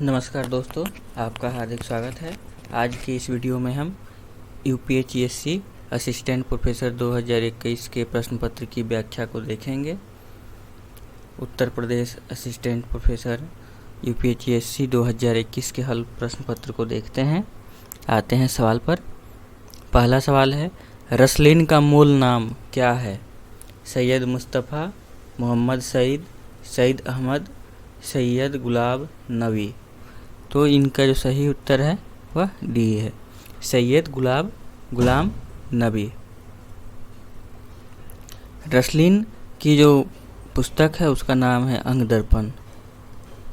नमस्कार दोस्तों, आपका हार्दिक स्वागत है। आज की इस वीडियो में हम यूपीएचसीएससी असिस्टेंट प्रोफेसर 2021 के प्रश्न पत्र की व्याख्या को देखेंगे। उत्तर प्रदेश असिस्टेंट प्रोफेसर यूपीएचसीएससी 2021 के हल प्रश्न पत्र को देखते हैं। आते हैं सवाल पर। पहला सवाल है, रसलीन का मूल नाम क्या है? सैयद मुस्तफ़ा, मोहम्मद सईद, सईद अहमद, सैयद गुलाब नबी। तो इनका जो सही उत्तर है वह डी है, सैयद गुलाम नबी। रसलीन की जो पुस्तक है उसका नाम है अंग दर्पण।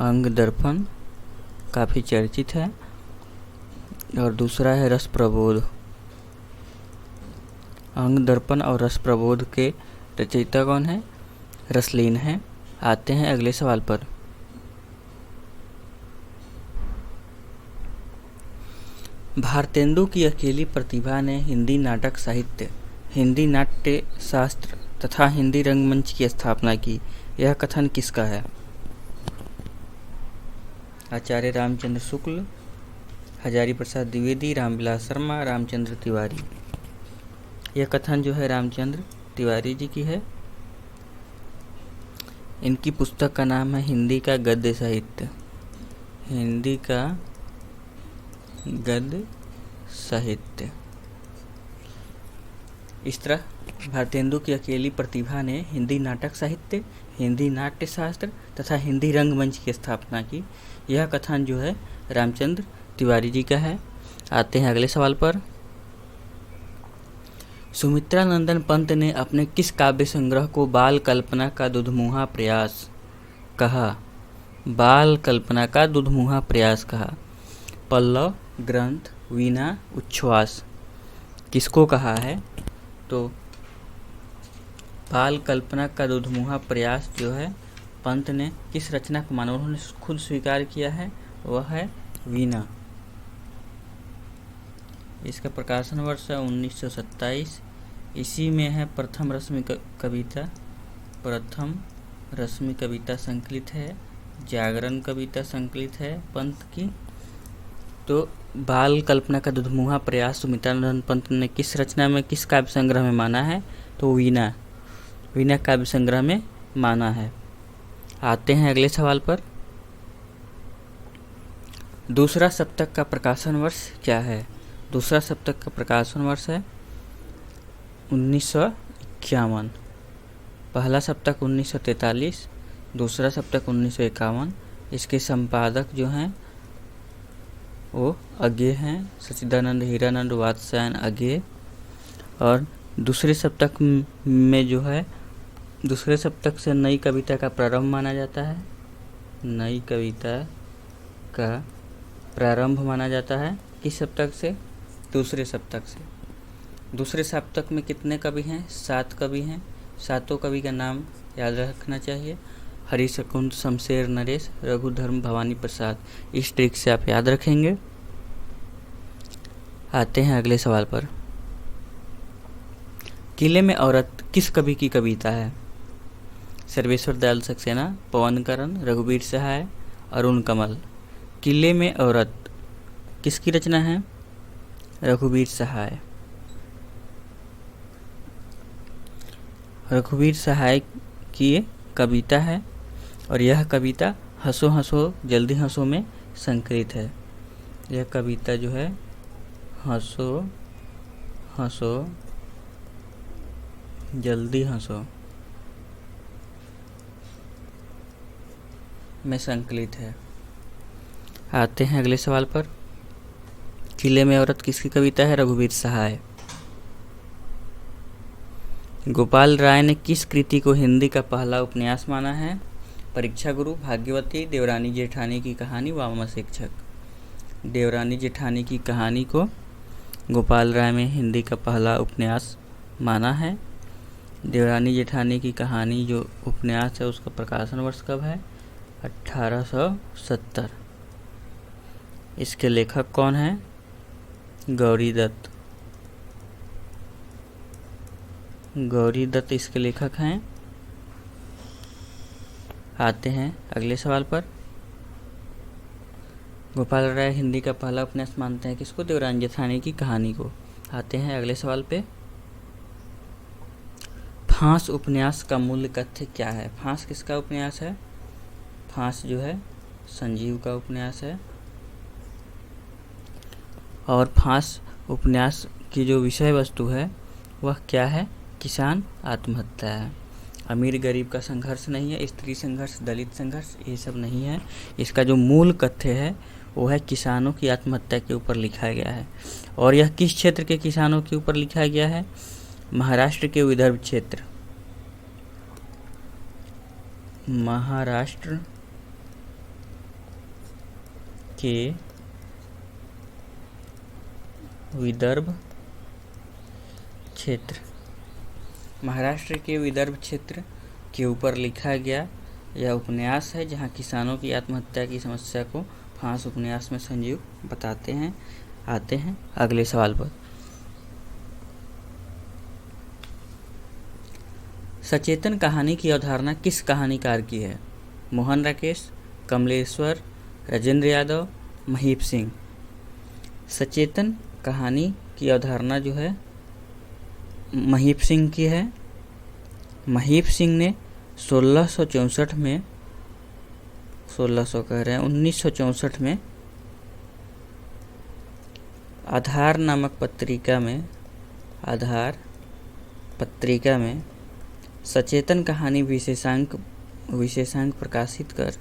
अंग दर्पण काफ़ी चर्चित है। और दूसरा है रस प्रबोध। अंग दर्पण और रस प्रबोध के रचयिता कौन है? रसलीन है। आते हैं अगले सवाल पर। भारतेंदु की अकेली प्रतिभा ने हिंदी नाटक साहित्य, हिंदी नाट्य शास्त्र तथा हिंदी रंगमंच की स्थापना की। यह कथन किसका है? आचार्य रामचंद्र शुक्ल, हजारी प्रसाद द्विवेदी, रामविलास शर्मा, रामचंद्र तिवारी। यह कथन जो है रामचंद्र तिवारी जी की है। इनकी पुस्तक का नाम है हिंदी का गद्य साहित्य। हिंदी का गद्य साहित्य। इस तरह भारतेंदु की अकेली प्रतिभा ने हिंदी नाटक साहित्य, हिंदी नाट्य शास्त्र तथा हिंदी रंगमंच की स्थापना की। यह कथन जो है रामचंद्र तिवारी जी का है। आते हैं अगले सवाल पर। सुमित्रा नंदन पंत ने अपने किस काव्य संग्रह को बाल कल्पना का दुधमुहा प्रयास कहा? बाल कल्पना का दुधमुहा प्रयास कहा। पल्लव, ग्रंथ, वीणा, उच्छ्वास किसको कहा है? तो बाल कल्पना का दुधमुहा प्रयास जो है पंत ने किस रचना को माना? उन्होंने खुद स्वीकार किया है, वह है वीणा। इसका प्रकाशन वर्ष है 1927। इसी में है प्रथम रश्मि कविता। प्रथम रश्मि कविता संकलित है। जागरण कविता संकलित है पंत की। तो बाल कल्पना का दुधमुहा प्रयास सुमित्रा नंदन पंत ने किस रचना में, किस काव्य संग्रह में माना है? तो वीणा काव्य संग्रह में माना है। आते हैं अगले सवाल पर। दूसरा सप्तक का प्रकाशन वर्ष क्या है? दूसरा सप्तक का प्रकाशन वर्ष है 1951। पहला सप्तक 1943, दूसरा सप्तक 1951। इसके संपादक जो हैं वो अज्ञे हैं, सच्चिदानंद हीरानंद वात्स्यायन अज्ञे। और दूसरे सप्तक में जो है, दूसरे सप्तक से नई कविता का प्रारंभ माना जाता है। नई कविता का प्रारंभ माना जाता है किस सप्तक से? दूसरे सप्तक से। दूसरे सप्तक में कितने कवि हैं? 7 कवि हैं। सातों कवि का नाम याद रखना चाहिए। हरिशकुंड, शमशेर नरेश, रघुधर्म, भवानी प्रसाद। इस ट्रिक से आप याद रखेंगे। आते हैं अगले सवाल पर। किले में औरत किस कवि की कविता है? सर्वेश्वर दयाल सक्सेना, पवन करण, रघुवीर सहाय, अरुण कमल। किले में औरत किसकी रचना है? रघुवीर सहाय। रघुवीर सहाय की कविता है और यह कविता हंसो हंसो जल्दी हंसो में संकलित है। यह कविता जो है हंसो हंसो जल्दी हंसो में संकलित है। आते हैं अगले सवाल पर। किले में औरत किसकी कविता है? रघुवीर सहाय। गोपाल राय ने किस कृति को हिंदी का पहला उपन्यास माना है? परीक्षा गुरु, भाग्यवती, देवरानी जेठानी की कहानी, वामन शिक्षक। देवरानी जेठानी की कहानी को गोपाल राय में हिंदी का पहला उपन्यास माना है। देवरानी जेठानी की कहानी जो उपन्यास है उसका प्रकाशन वर्ष कब है? 1870। इसके लेखक कौन हैं? गौरी दत्त। गौरी दत्त इसके लेखक हैं। आते हैं अगले सवाल पर। गोपाल राय हिंदी का पहला उपन्यास मानते हैं किसको? देवरान जेठानी की कहानी को। आते हैं अगले सवाल पे। फांस उपन्यास का मूल कथ्य क्या है? फांस किसका उपन्यास है? फांस जो है संजीव का उपन्यास है। और फांस उपन्यास की जो विषय वस्तु है वह क्या है? किसान आत्महत्या है। अमीर गरीब का संघर्ष नहीं है, स्त्री संघर्ष, दलित संघर्ष, ये सब नहीं है। इसका जो मूल कथ्य है वो है किसानों की आत्महत्या के ऊपर लिखा गया है। और यह किस क्षेत्र के किसानों के ऊपर लिखा गया है? महाराष्ट्र के विदर्भ क्षेत्र, महाराष्ट्र के विदर्भ क्षेत्र, महाराष्ट्र के विदर्भ क्षेत्र के ऊपर लिखा गया यह उपन्यास है, जहां किसानों की आत्महत्या की समस्या को फांस उपन्यास में संजीव बताते हैं। आते हैं अगले सवाल पर। सचेतन कहानी की अवधारणा किस कहानीकार की है? मोहन राकेश, कमलेश्वर, राजेंद्र यादव, महीप सिंह। सचेतन कहानी की अवधारणा जो है महीप सिंह की है। महीप सिंह ने 1664 में 1964 में आधार नामक पत्रिका में सचेतन कहानी विशेषांक प्रकाशित कर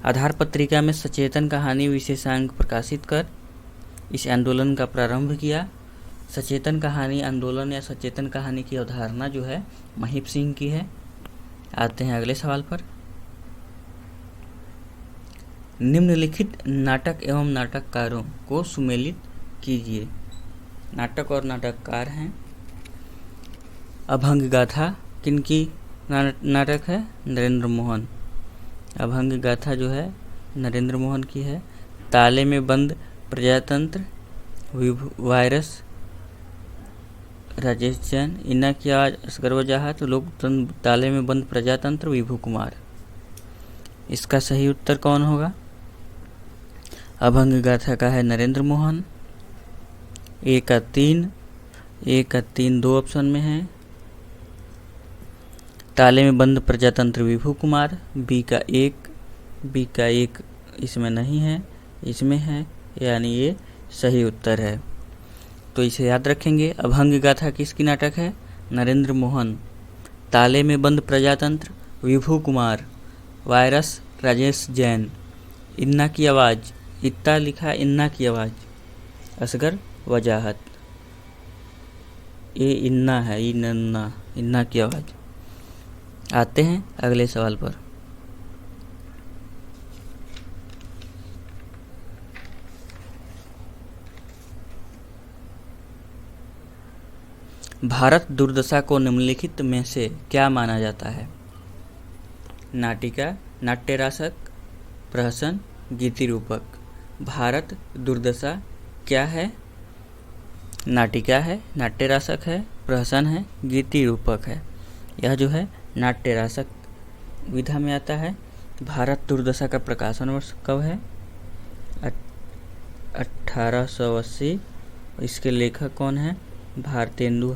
आधार पत्रिका में सचेतन कहानी विशेषांक प्रकाशित कर इस आंदोलन का प्रारंभ किया। सचेतन कहानी आंदोलन या सचेतन कहानी की अवधारणा जो है महीप सिंह की है। आते हैं अगले सवाल पर। निम्नलिखित नाटक एवं नाटककारों को सुमेलित कीजिए। नाटक और नाटककार हैं। अभंग गाथा किनकी नाटक है? नरेंद्र मोहन। अभंग गाथा जो है नरेंद्र मोहन की है। ताले में बंद प्रजातंत्र वायरस राजेश जैन। इन्ना की आवाज असगर वजाहत लोकतंत्र ताले में बंद प्रजातंत्र विभू कुमार। इसका सही उत्तर कौन होगा? अभंग गाथा का है नरेंद्र मोहन। ए का 3 दो ऑप्शन में है। ताले में बंद प्रजातंत्र विभू कुमार। बी का एक इसमें नहीं है, इसमें है, यानी ये सही उत्तर है। तो इसे याद रखेंगे। अभंग गाथा किसकी नाटक है? नरेंद्र मोहन। ताले में बंद प्रजातंत्र विभू कुमार। वायरस राजेश जैन। इन्ना की आवाज़, इत्ता लिखा इन्ना की आवाज़ असगर वजाहत। ये इन्ना है, इन्ना की आवाज़। आते हैं अगले सवाल पर। भारत दुर्दशा को निम्नलिखित में से क्या माना जाता है? नाटिका, नाट्यरासक, प्रहसन, गीति रूपक। भारत दुर्दशा क्या है? नाटिका है, नाट्यरासक है, प्रहसन है, गीति रूपक है। यह जो है नाट्यरासक विधा में आता है। भारत दुर्दशा का प्रकाशन वर्ष कब है? 1880। इसके लेखक कौन है? भारतेंदु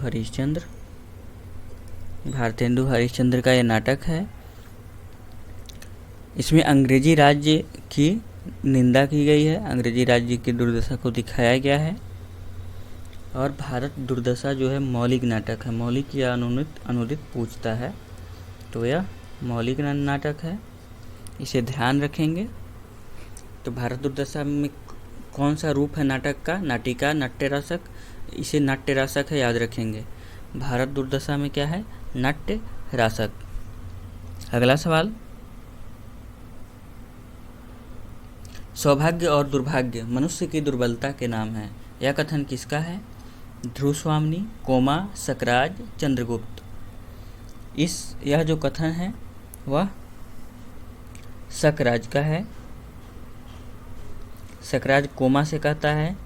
हरिश्चंद्र का ये नाटक है। इसमें अंग्रेजी राज्य की निंदा की गई है, अंग्रेजी राज्य की दुर्दशा को दिखाया गया है। और भारत दुर्दशा जो है मौलिक नाटक है, मौलिक या अनुदित पूछता है, तो यह मौलिक नाटक है, इसे ध्यान रखेंगे। तो भारत दुर्दशा में कौन सा रूप है नाटक का? नाटिका, नाट्यरासक, इसे नाट्यरासक है, याद रखेंगे। भारत दुर्दशा में क्या है? नाट्यरासक। अगला सवाल। सौभाग्य और दुर्भाग्य मनुष्य की दुर्बलता के नाम है। यह कथन किसका है? ध्रुव स्वामी, कोमा, सकराज, चंद्रगुप्त। यह जो कथन है वह सकराज का है। सकराज कोमा से कहता है,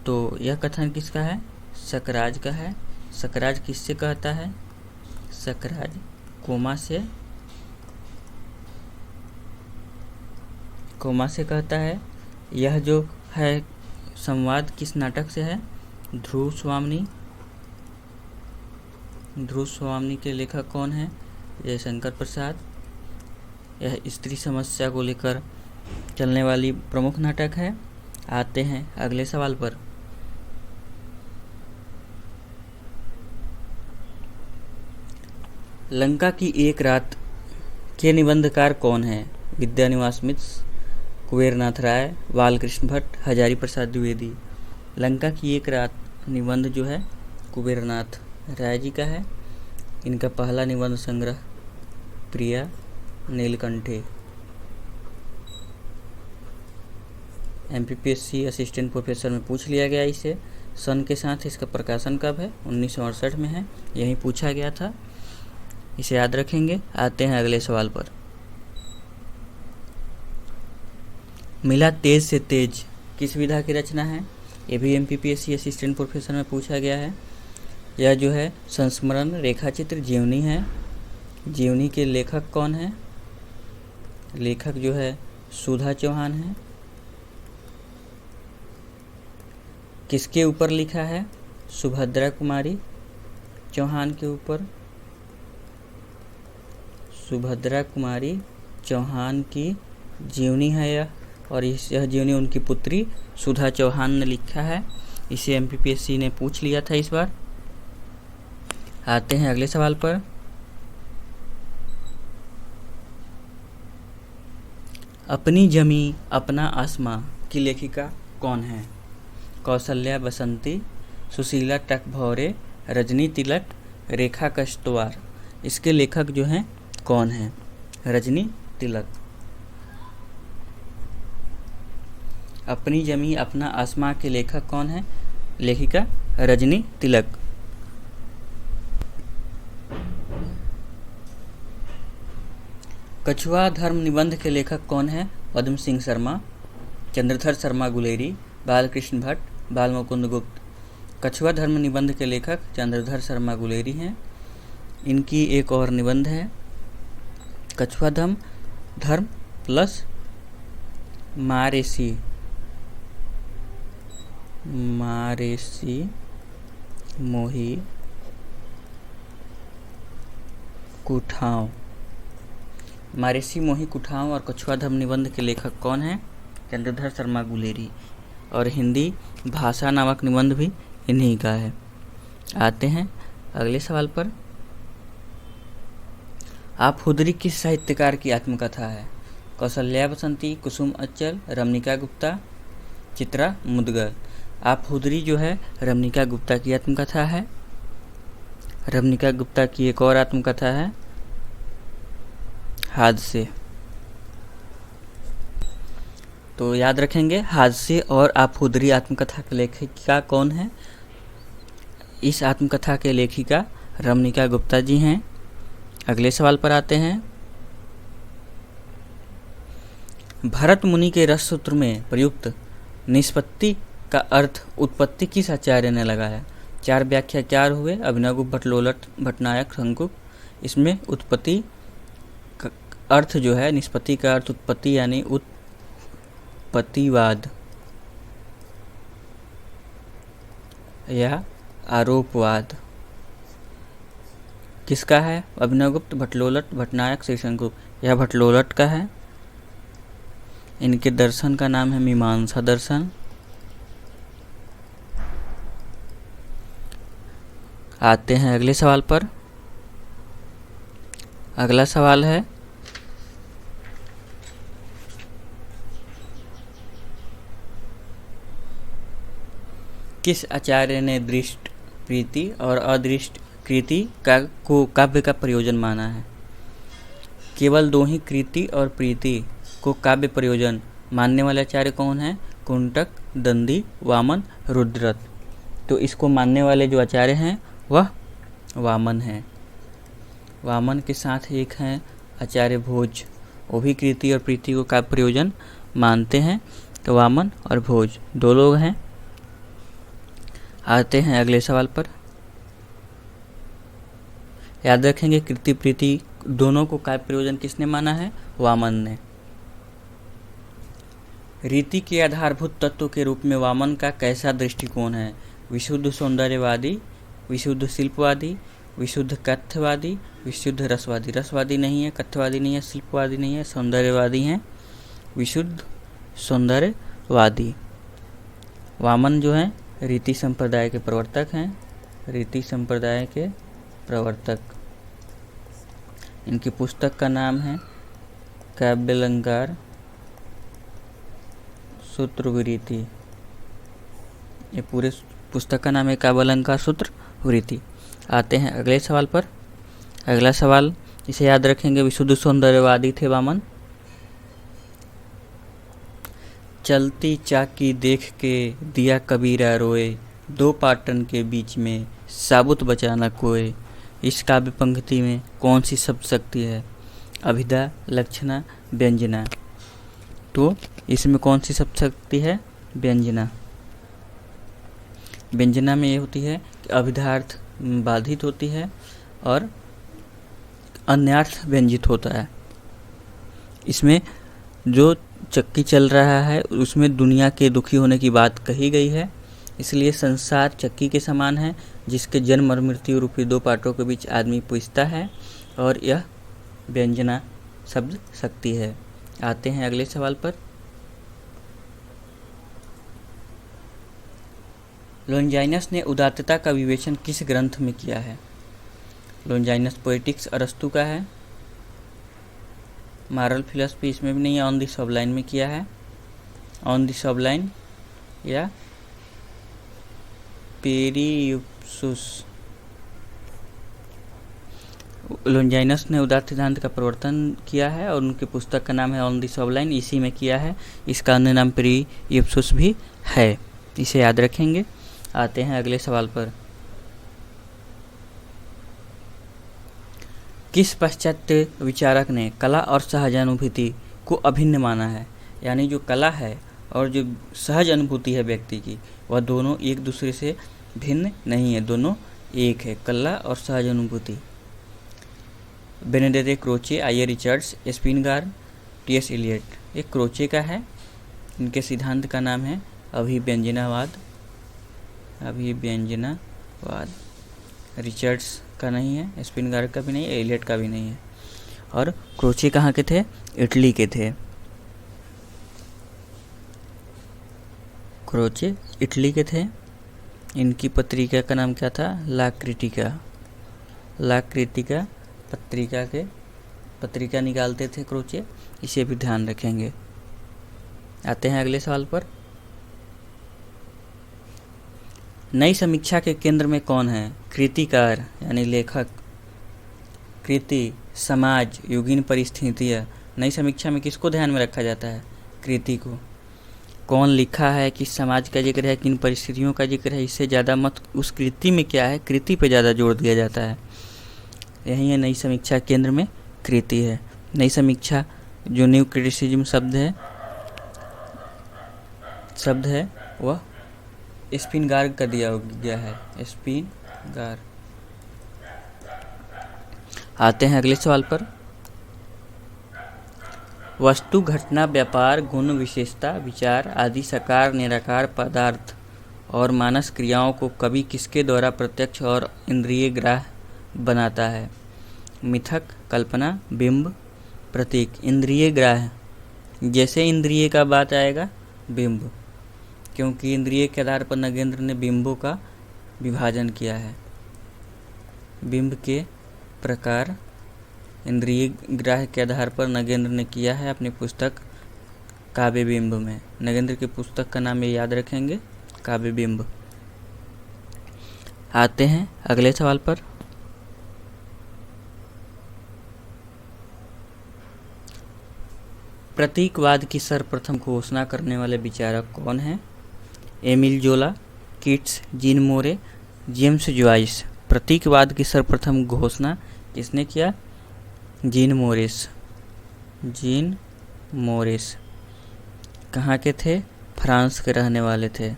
तो यह कथन किसका है? सकराज का है। सकराज किससे कहता है? सकराज कोमा से कहता है। यह जो है संवाद किस नाटक से है? ध्रुव स्वामिनी के लेखक कौन है? जयशंकर प्रसाद। यह स्त्री समस्या को लेकर चलने वाली प्रमुख नाटक है। आते हैं अगले सवाल पर। लंका की एक रात के निबंधकार कौन है? विद्यानिवास मिश्र, कुबेरनाथ राय, बालकृष्ण भट्ट, हजारी प्रसाद द्विवेदी। लंका की एक रात निबंध जो है कुबेरनाथ राय जी का है। इनका पहला निबंध संग्रह प्रिया नीलकंठे। MPPSC असिस्टेंट प्रोफेसर में पूछ लिया गया इसे। सन के साथ इसका प्रकाशन कब है? 1968 में है। यही पूछा गया था, इसे याद रखेंगे। आते हैं अगले सवाल पर। मिला तेज से तेज किस विधा की रचना है? ये भी MPPSC असिस्टेंट प्रोफेसर में पूछा गया है। यह जो है संस्मरण रेखाचित्र जीवनी है। जीवनी के लेखक कौन है? लेखक जो है सुधा चौहान है। किसके ऊपर लिखा है? सुभद्रा कुमारी चौहान के ऊपर। सुभद्रा कुमारी चौहान की जीवनी है यह, और यह जीवनी उनकी पुत्री सुधा चौहान ने लिखा है। इसे MPPSC ने पूछ लिया था इस बार। आते हैं अगले सवाल पर। अपनी जमी अपना आसमां की लेखिका कौन है? कौसल्या बसंती, सुशीला टकभौरे, रजनी तिलक, रेखा कश्तवार। इसके लेखक जो हैं कौन हैं? रजनी तिलक। अपनी जमी अपना आसमां के लेखक कौन है? लेखिका रजनी तिलक। कछुआ धर्म निबंध के लेखक कौन है? पद्म सिंह शर्मा, चंद्रधर शर्मा गुलेरी, बालकृष्ण भट्ट, बालमुकुंद गुप्त। कछुआ धर्म निबंध के लेखक चंद्रधर शर्मा गुलेरी हैं। इनकी एक और निबंध है कछुआ धर्म प्लस मारेसी मोही कुठाव। मारेसी मोही कुठाव और कछुआ धर्म निबंध के लेखक कौन हैं? चंद्रधर शर्मा गुलेरी। और हिंदी भाषा नामक निबंध भी इन्हीं का है। आते हैं अगले सवाल पर। आप हुदरी किस साहित्यकार की आत्मकथा है? कौसल्या बसंती, कुसुम अचल, रमणिका गुप्ता, चित्रा मुदगल। आप हुदरी जो है रमणिका गुप्ता की आत्मकथा है। रमणिका गुप्ता की एक और आत्मकथा है हादसे। तो याद रखेंगे हादसे और आप हुदरी आत्मकथा के लेखिका कौन है? इस आत्मकथा के लेखिका रमणिका गुप्ता जी हैं। अगले सवाल पर आते हैं। भरत मुनि के रस सूत्र में प्रयुक्त निष्पत्ति का अर्थ उत्पत्ति किस आचार्य ने लगाया? 4 व्याख्याकार हुए अभिनवगुप्त, भट्टलोलट, भट्टनायक, शंकुक। इसमें उत्पत्ति का अर्थ जो है, निष्पत्ति का अर्थ उत्पत्ति यानी उत्पत्तिवाद या आरोपवाद किसका है? अभिनवगुप्त, भट्टलोलट, भट्टनायक, श्री शंकुक। यह भट्टलोलट का है। इनके दर्शन का नाम है मीमांसा दर्शन। आते हैं अगले सवाल पर। अगला सवाल है किस आचार्य ने दृष्ट प्रीति और अदृष्ट कृति को काव्य का प्रयोजन माना है? केवल 2 ही कृति और प्रीति को काव्य प्रयोजन मानने वाले आचार्य कौन हैं? कुंटक, दंदी, वामन, रुद्रत। तो इसको मानने वाले जो आचार्य हैं वह वामन हैं। वामन के साथ एक हैं आचार्य भोज, वो भी कृति और प्रीति को काव्य प्रयोजन मानते हैं। तो वामन और भोज 2 लोग हैं। आते हैं अगले सवाल पर। याद रखेंगे कृति प्रीति दोनों को काव्य प्रयोजन किसने माना है? वामन ने। रीति के आधारभूत तत्व के रूप में वामन का कैसा दृष्टिकोण है? विशुद्ध सौंदर्यवादी, विशुद्ध शिल्पवादी, विशुद्ध कथ्यवादी, विशुद्ध रसवादी। रसवादी नहीं है, कथ्यवादी नहीं है, शिल्पवादी नहीं है, सौंदर्यवादी हैं, विशुद्ध सौंदर्यवादी। वामन जो हैं रीति संप्रदाय के प्रवर्तक हैं, रीति संप्रदाय के प्रवर्तक। इनकी पुस्तक का नाम है काव्यालंकार सूत्रवृत्ति। ये पूरे पुस्तक का नाम है काव्यालंकार सूत्रवृत्ति। आते हैं अगले सवाल पर। अगला सवाल इसे याद रखेंगे, विशुद्ध सौंदर्यवादी थे वामन। चलती चाकी देख के दिया कबीरा रोए, दो पाटन के बीच में साबुत बचा न कोय। इस काव्य पंक्ति में कौन सी शब्द शक्ति है? अभिधा, लक्षणा, व्यंजना। तो इसमें कौन सी शब्द शक्ति है? व्यंजना। व्यंजना में ये होती है कि अभिधार्थ बाधित होती है और अन्यार्थ व्यंजित होता है। इसमें जो चक्की चल रहा है उसमें दुनिया के दुखी होने की बात कही गई है, इसलिए संसार चक्की के समान है जिसके जन्म और मृत्यु रूपी दो पाटों के बीच आदमी पूछता है, और यह व्यंजना शब्द शक्ति है। आते हैं अगले सवाल पर। लोंजाइनस ने उदात्तता का विवेचन किस ग्रंथ में किया है? लोंजाइनस पोएटिक्स अरस्तु का है। मॉरल फिलॉसफी इसमें भी नहीं है, ऑन द सबलाइन में किया है। ऑन द सबलाइन या पेरियुप्सुस। लोंजाइनस ने उदात्त सिद्धांत का प्रवर्तन किया है और उनकी पुस्तक का नाम है ऑन द सबलाइन, इसी में किया है। इसका अन्य नाम पेरियुप्सुस भी है, इसे याद रखेंगे। आते हैं अगले सवाल पर। किस पाश्चात्य विचारक ने कला और सहज अनुभूति को अभिन्न माना है? यानी जो कला है और जो सहज अनुभूति है व्यक्ति की, वह दोनों एक दूसरे से भिन्न नहीं है, दोनों एक है, कला और सहज अनुभूति। Benedict Croce, I A Richards, Spingarn, T S. Eliot. एक क्रोचे का है, इनके सिद्धांत का नाम है अभिव्यंजनावाद। अभिव्यंजनावाद। रिचर्ड्स का नहीं है, स्पिनगार का भी नहीं है, एलियट का भी नहीं है। और क्रोचे कहाँ के थे? इटली के थे। क्रोचे इटली के थे। इनकी पत्रिका का नाम क्या था? ला क्रिटिका। ला क्रिटिका पत्रिका निकालते थे क्रोचे, इसे भी ध्यान रखेंगे। आते हैं अगले सवाल पर। नई समीक्षा के केंद्र में कौन है? कृतिकार यानी लेखक, कृति, समाज, युगीन परिस्थितियाँ। नई समीक्षा में किसको ध्यान में रखा जाता है? कृति को। कौन लिखा है, किस समाज का जिक्र है, किन परिस्थितियों का जिक्र है, इससे ज़्यादा मत उस कृति में क्या है, कृति पे ज़्यादा जोर दिया जाता है। यही है नई समीक्षा केंद्र में कृति है। नई समीक्षा जो न्यू क्रिटिसिज्म शब्द है वह स्पिनगार का दिया गया है, स्पिनगार। आते हैं अगले सवाल पर। वस्तु, घटना, व्यापार, गुण, विशेषता, विचार आदि साकार निराकार पदार्थ और मानस क्रियाओं को कवि किसके द्वारा प्रत्यक्ष और इंद्रिय ग्राह्य बनाता है? मिथक, कल्पना, बिंब, प्रतीक। इंद्रिय ग्राह्य, जैसे इंद्रिय का बात आएगा बिंब, क्योंकि इंद्रिय के आधार पर नगेंद्र ने बिंबों का विभाजन किया है। बिंब के प्रकार इंद्रिय ग्राह्य के आधार पर नगेंद्र ने किया है अपनी पुस्तक काव्य बिंब में। नगेंद्र की पुस्तक का नाम ये याद रखेंगे, काव्य बिंब। आते हैं अगले सवाल पर। प्रतीकवाद की सर्वप्रथम घोषणा करने वाले विचारक कौन हैं? Emile Zola, Keats, Jean Moreas, James Joyce. प्रतीकवाद की सर्वप्रथम घोषणा किसने किया? Jean Moreas. कहाँ के थे? फ्रांस के रहने वाले थे।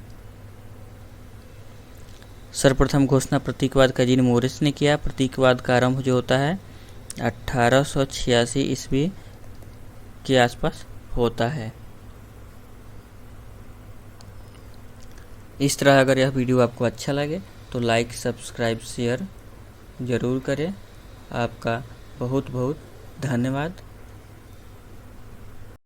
सर्वप्रथम घोषणा प्रतीकवाद का जीन मोरिस ने किया। प्रतीकवाद का आरंभ जो होता है 1886 ईस्वी के आसपास होता है। इस तरह अगर यह वीडियो आपको अच्छा लगे तो लाइक, सब्सक्राइब, शेयर ज़रूर करें। आपका बहुत बहुत धन्यवाद।